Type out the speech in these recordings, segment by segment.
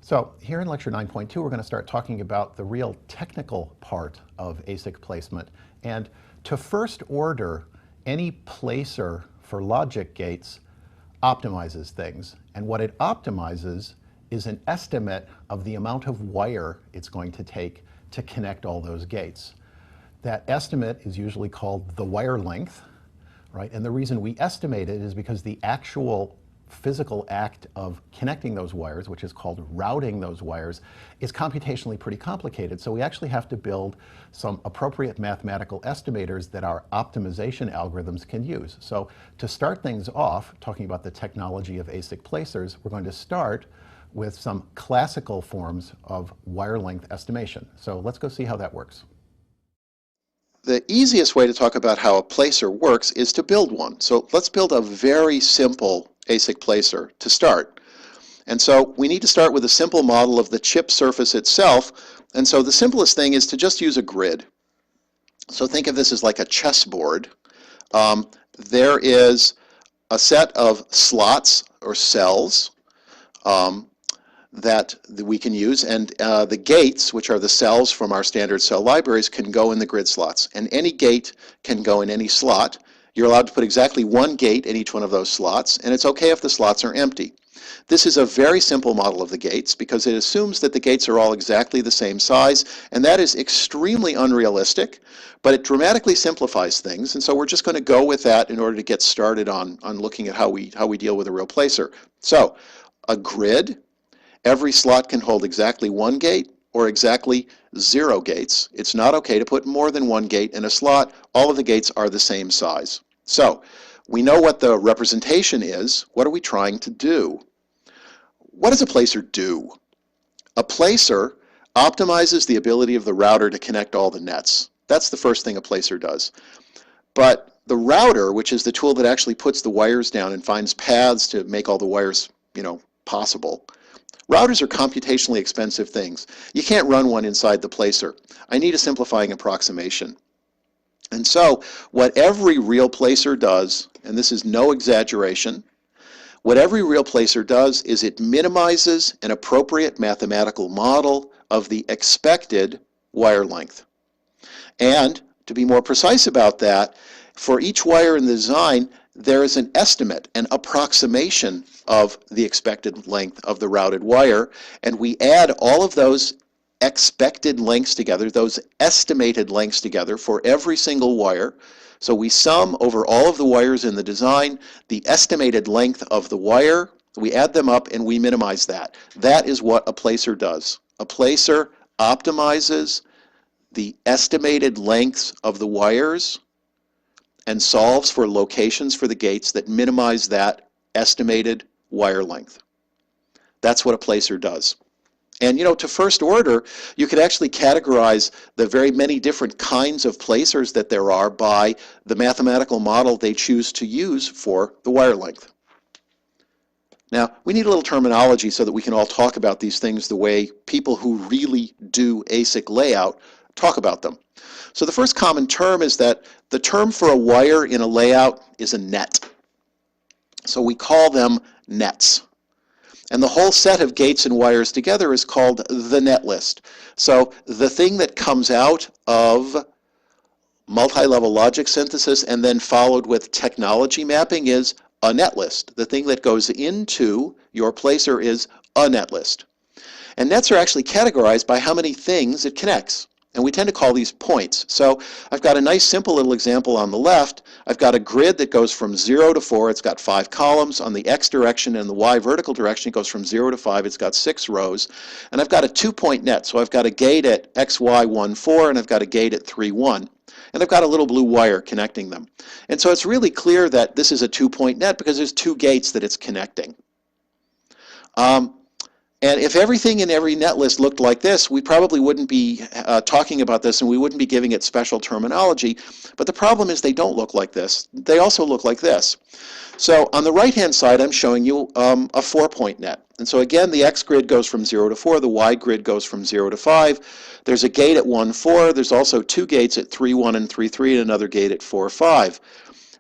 So here in lecture 9.2, we're going to start talking about the real technical part of ASIC placement. And to first order, any placer for logic gates optimizes things. And what it optimizes is an estimate of the amount of wire it's going to take to connect all those gates. That estimate is usually called the wire length, right? And the reason we estimate it is because the actual physical act of connecting those wires, which is called routing those wires, is computationally pretty complicated. So we actually have to build some appropriate mathematical estimators that our optimization algorithms can use. So to start things off, talking about the technology of ASIC placers, we're going to start with some classical forms of wire length estimation. So let's go see how that works. The easiest way to talk about how a placer works is to build one. So let's build a very simple ASIC placer to start. And so we need to start with a simple model of the chip surface itself. And so the simplest thing is to just use a grid. So think of this as like a chessboard. There is a set of slots or cells that we can use, and the gates, which are the cells from our standard cell libraries, can go in the grid slots, and any gate can go in any slot. You're allowed to put exactly one gate in each one of those slots, and it's okay if the slots are empty. This is a very simple model of the gates because it assumes that the gates are all exactly the same size, and that is extremely unrealistic, but it dramatically simplifies things, and so we're just going to go with that in order to get started on looking at how we deal with a real placer. So a grid. Every slot can hold exactly one gate or exactly 0 gates. It's not okay to put more than one gate in a slot. All of the gates are the same size. So we know what the representation is. What are we trying to do? What does a placer do? A placer optimizes the ability of the router to connect all the nets. That's the first thing a placer does. But the router, which is the tool that actually puts the wires down and finds paths to make all the wires, possible, routers are computationally expensive things. You can't run one inside the placer. I need a simplifying approximation. And so what every real placer does, and this is no exaggeration, what every real placer does is it minimizes an appropriate mathematical model of the expected wire length. And to be more precise about that, for each wire in the design, there is an estimate, an approximation of the expected length of the routed wire, and we add all of those expected lengths together, those estimated lengths together for every single wire. So we sum over all of the wires in the design the estimated length of the wire, we add them up, and we minimize that. That is what a placer does. A placer optimizes the estimated lengths of the wires and solves for locations for the gates that minimize that estimated wire length. That's what a placer does. And to first order, you could actually categorize the very many different kinds of placers that there are by the mathematical model they choose to use for the wire length. Now, we need a little terminology so that we can all talk about these things the way people who really do ASIC layout talk about them. So the first common term is that the term for a wire in a layout is a net. So we call them nets. And the whole set of gates and wires together is called the net list. So the thing that comes out of multi-level logic synthesis and then followed with technology mapping is a net list. The thing that goes into your placer is a net list. And nets are actually categorized by how many things it connects. And we tend to call these points. So I've got a nice simple little example on the left. I've got a grid that goes from 0 to 4. It's got 5 columns. On the x direction and the y vertical direction, it goes from 0 to 5. It's got 6 rows. And I've got a 2-point net. So I've got a gate at x, y, 1, 4, and I've got a gate at 3, 1. And I've got a little blue wire connecting them. And so it's really clear that this is a 2-point net because there's 2 gates that it's connecting. And if everything in every net list looked like this, we probably wouldn't be talking about this and we wouldn't be giving it special terminology. But the problem is they don't look like this. They also look like this. So on the right-hand side, I'm showing you a 4-point net. And so again, the x grid goes from 0 to 4. The y grid goes from 0 to 5. There's a gate at 1, 4. There's also 2 gates at 3, 1, and 3, 3, and another gate at 4, 5.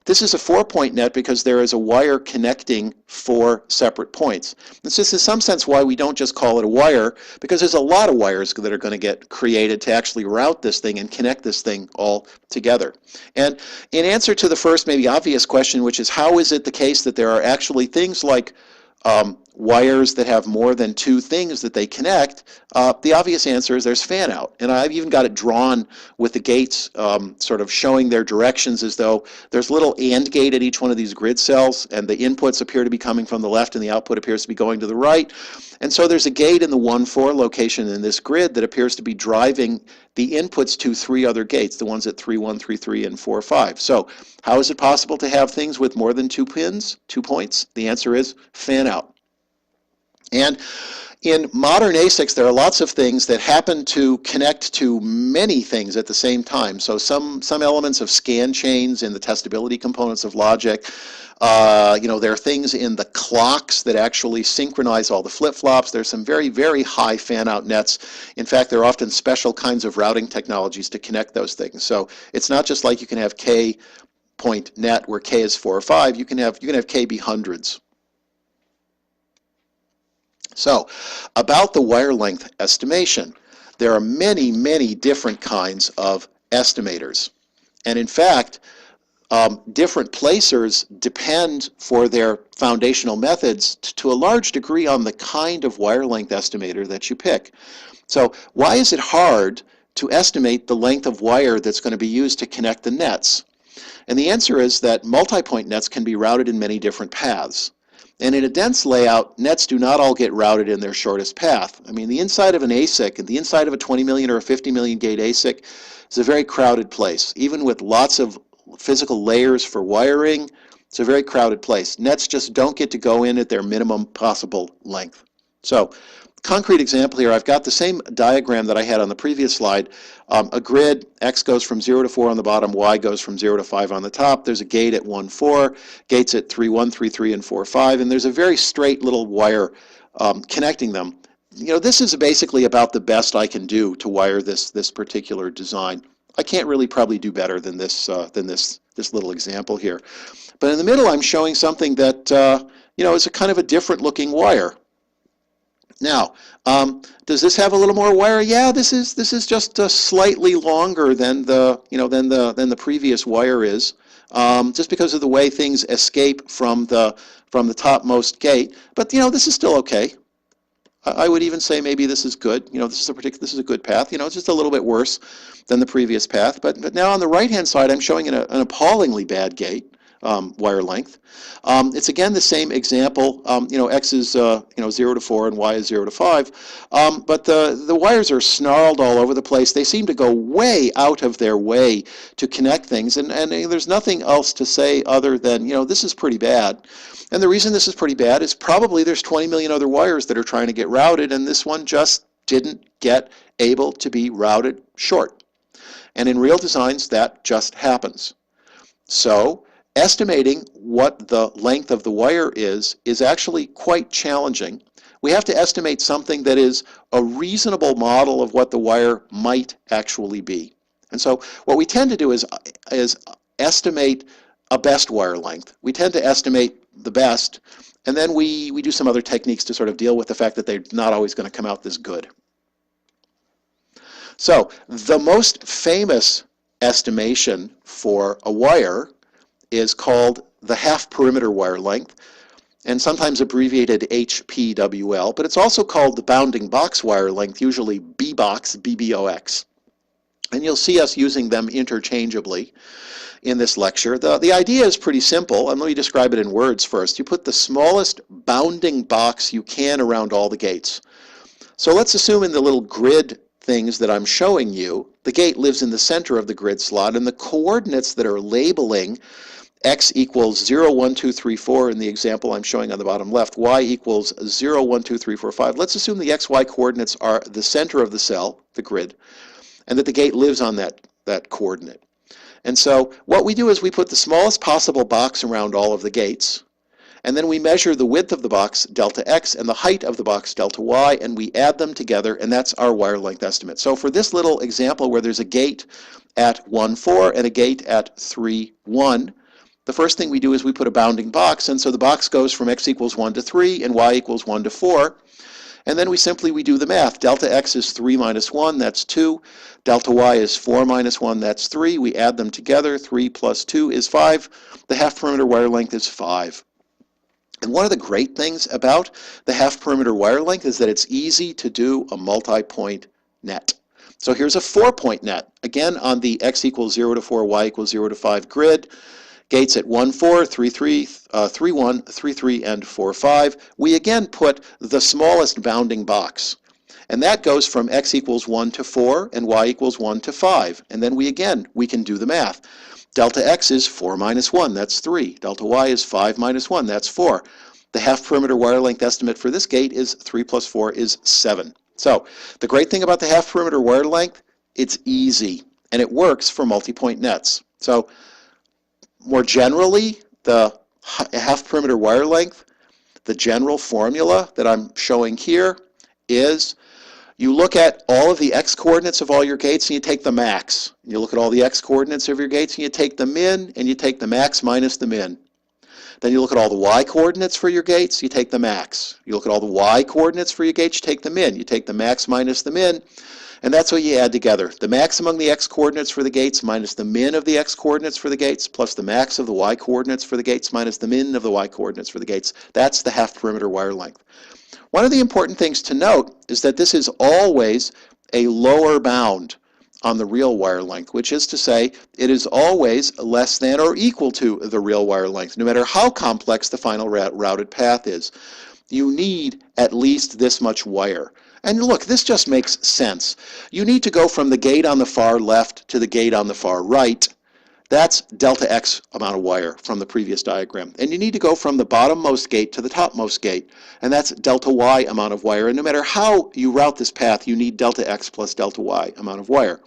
This is a 4-point net because there is a wire connecting 4 separate points. This is in some sense why we don't just call it a wire, because there's a lot of wires that are going to get created to actually route this thing and connect this thing all together. And in answer to the first maybe obvious question, which is how is it the case that there are actually things like wires that have more than 2 things that they connect, the obvious answer is there's fan out. And I've even got it drawn with the gates sort of showing their directions as though there's a little AND gate at each one of these grid cells, and the inputs appear to be coming from the left and the output appears to be going to the right. And so there's a gate in the 1, 4 location in this grid that appears to be driving the inputs to 3 other gates, the ones at 3, 1, 3, 3, and 4, 5. So how is it possible to have things with more than 2 pins, 2 points? The answer is fan out. And in modern ASICs, there are lots of things that happen to connect to many things at the same time. So some elements of scan chains in the testability components of logic. There are things in the clocks that actually synchronize all the flip-flops. There's some very, very high fan-out nets. In fact, there are often special kinds of routing technologies to connect those things. So it's not just like you can have K point net where K is 4 or 5. You can have K be hundreds. So, about the wire length estimation, there are many, many different kinds of estimators. And in fact, different placers depend for their foundational methods to a large degree on the kind of wire length estimator that you pick. So, why is it hard to estimate the length of wire that's going to be used to connect the nets? And the answer is that multi-point nets can be routed in many different paths. And in a dense layout, nets do not all get routed in their shortest path. I mean, the inside of an ASIC and the inside of a 20 million or a 50 million gate ASIC is a very crowded place. Even with lots of physical layers for wiring, it's a very crowded place. Nets just don't get to go in at their minimum possible length. So, concrete example here, I've got the same diagram that I had on the previous slide. A grid, X goes from 0 to 4 on the bottom, Y goes from 0 to 5 on the top. There's a gate at 1, 4, gates at 3, 1, 3, 3, and 4, 5, and there's a very straight little wire connecting them. This is basically about the best I can do to wire this particular design. I can't really probably do better than this little example here. But in the middle, I'm showing something that is a kind of a different looking wire. Now, does this have a little more wire? Yeah, this is just slightly longer than the previous wire is, just because of the way things escape from the topmost gate. But this is still okay. I would even say maybe this is good. This is a good path. It's just a little bit worse than the previous path. But now on the right-hand side, I'm showing an appallingly bad gate. Wire length. It's again the same example. X is 0 to 4 and Y is 0 to 5. But the wires are snarled all over the place. They seem to go way out of their way to connect things, and there's nothing else to say other than this is pretty bad. And the reason this is pretty bad is probably there's 20 million other wires that are trying to get routed, and this one just didn't get able to be routed short. And in real designs, that just happens. So estimating what the length of the wire is actually quite challenging. We have to estimate something that is a reasonable model of what the wire might actually be. And so what we tend to do is estimate a best wire length. We tend to estimate the best, and then we do some other techniques to sort of deal with the fact that they're not always going to come out this good. So the most famous estimation for a wire is called the half perimeter wire length, and sometimes abbreviated HPWL, but it's also called the bounding box wire length, usually BBOX, BBOX. And you'll see us using them interchangeably in this lecture. The idea is pretty simple, and let me describe it in words first. You put the smallest bounding box you can around all the gates. So let's assume in the little grid things that I'm showing you, the gate lives in the center of the grid slot, and the coordinates that are labeling X equals 0, 1, 2, 3, 4 in the example I'm showing on the bottom left, Y equals 0, 1, 2, 3, 4, 5. Let's assume the XY coordinates are the center of the cell, the grid, and that the gate lives on that coordinate. And so what we do is we put the smallest possible box around all of the gates, and then we measure the width of the box, delta X, and the height of the box, delta Y, and we add them together, and that's our wire length estimate. So for this little example where there's a gate at 1, 4 and a gate at 3, 1, the first thing we do is we put a bounding box, and so the box goes from x equals 1 to 3 and y equals 1 to 4. And then we do the math. Delta x is 3 minus 1, that's 2. Delta y is 4 minus 1, that's 3. We add them together. 3 plus 2 is 5. The half perimeter wire length is 5. And one of the great things about the half perimeter wire length is that it's easy to do a multi-point net. So here's a 4-point net. Again, on the x equals 0 to 4, y equals 0 to 5 grid. Gates at 1, 4, 3, 3, 3, 1, 3, 3, and 4, 5. We again put the smallest bounding box. And that goes from x equals 1 to 4 and y equals 1 to 5. And then we can do the math. Delta x is 4 minus 1, that's 3. Delta y is 5 minus 1, that's 4. The half perimeter wire length estimate for this gate is 3 plus 4 is 7. So the great thing about the half perimeter wire length, it's easy, and it works for multi-point nets. So more generally, the half perimeter wire length, the general formula that I'm showing here is you look at all of the x coordinates of all your gates and you take the max. You look at all the x coordinates of your gates and you take the min and you take the max minus the min. Then you look at all the y coordinates for your gates, you take the max. You look at all the y coordinates for your gates, you take the min. You take the max minus the min. And that's what you add together. The max among the x coordinates for the gates minus the min of the x coordinates for the gates plus the max of the y coordinates for the gates minus the min of the y coordinates for the gates. That's the half perimeter wire length. One of the important things to note is that this is always a lower bound on the real wire length, which is to say it is always less than or equal to the real wire length, no matter how complex the final routed path is. You need at least this much wire. And look, this just makes sense. You need to go from the gate on the far left to the gate on the far right. That's delta x amount of wire from the previous diagram. And you need to go from the bottommost gate to the topmost gate. And that's delta y amount of wire. And no matter how you route this path, you need delta x plus delta y amount of wire.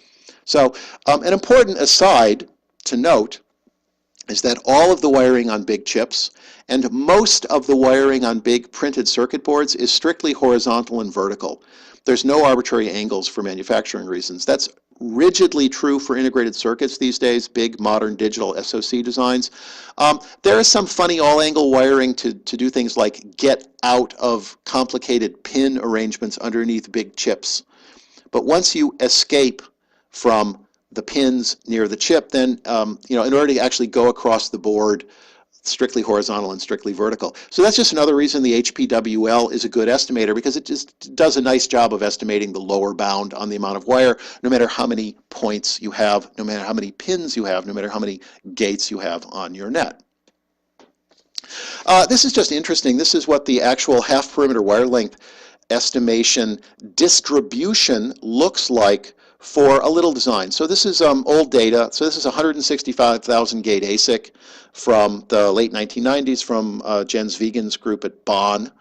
So an important aside to note is that all of the wiring on big chips and most of the wiring on big printed circuit boards is strictly horizontal and vertical. There's no arbitrary angles for manufacturing reasons. That's rigidly true for integrated circuits these days, big modern digital SoC designs. There is some funny all-angle wiring to do things like get out of complicated pin arrangements underneath big chips. But once you escape from the pins near the chip, then in order to actually go across the board, strictly horizontal and strictly vertical. So that's just another reason the HPWL is a good estimator, because it just does a nice job of estimating the lower bound on the amount of wire, no matter how many points you have, no matter how many pins you have, no matter how many gates you have on your net. This is just interesting. This is what the actual half perimeter wire length estimation distribution looks like for a little design. So this is old data. So this is 165,000 gate ASIC from the late 1990s from Jens Wiegen's group at Bonn.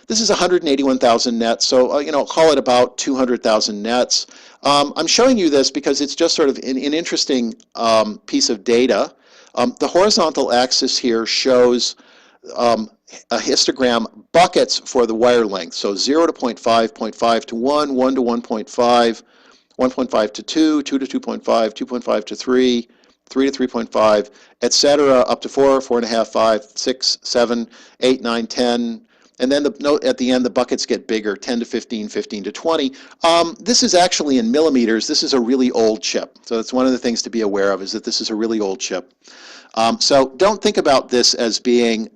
This is 181,000 nets, so call it about 200,000 nets. I'm showing you this because it's just sort of an interesting piece of data. The horizontal axis here shows a histogram buckets for the wire length. So 0 to 0.5, 0.5 to 1, 1 to 1.5, 1.5 to 2, 2 to 2.5, 2.5 to 3, 3 to 3.5, etc., up to 4, 4.5, 5, 6, 7, 8, 9, 10. And then at the end, the buckets get bigger, 10 to 15, 15 to 20. This is actually in millimeters. This is a really old chip. So that's one of the things to be aware of, is that this is a really old chip. So don't think about this as being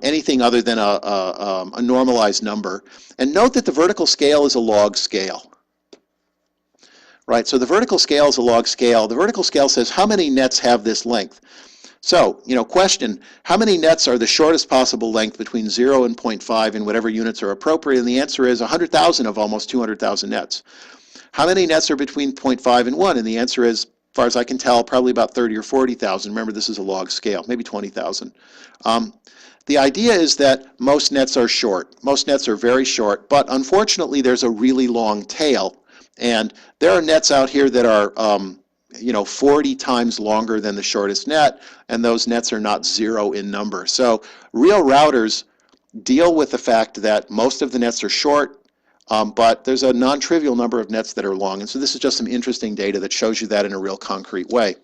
anything other than a normalized number. And note that the vertical scale is a log scale. Right, so the vertical scale is a log scale. The vertical scale says how many nets have this length. So, question, how many nets are the shortest possible length between 0 and 0.5 in whatever units are appropriate? And the answer is 100,000 of almost 200,000 nets. How many nets are between 0.5 and 1? And the answer is, as far as I can tell, probably about 30 or 40,000. Remember, this is a log scale, maybe 20,000. The idea is that most nets are short. Most nets are very short, but unfortunately there's a really long tail. And there are nets out here that are 40 times longer than the shortest net, and those nets are not 0 in number. So real routers deal with the fact that most of the nets are short, but there's a non-trivial number of nets that are long. And so this is just some interesting data that shows you that in a real concrete way.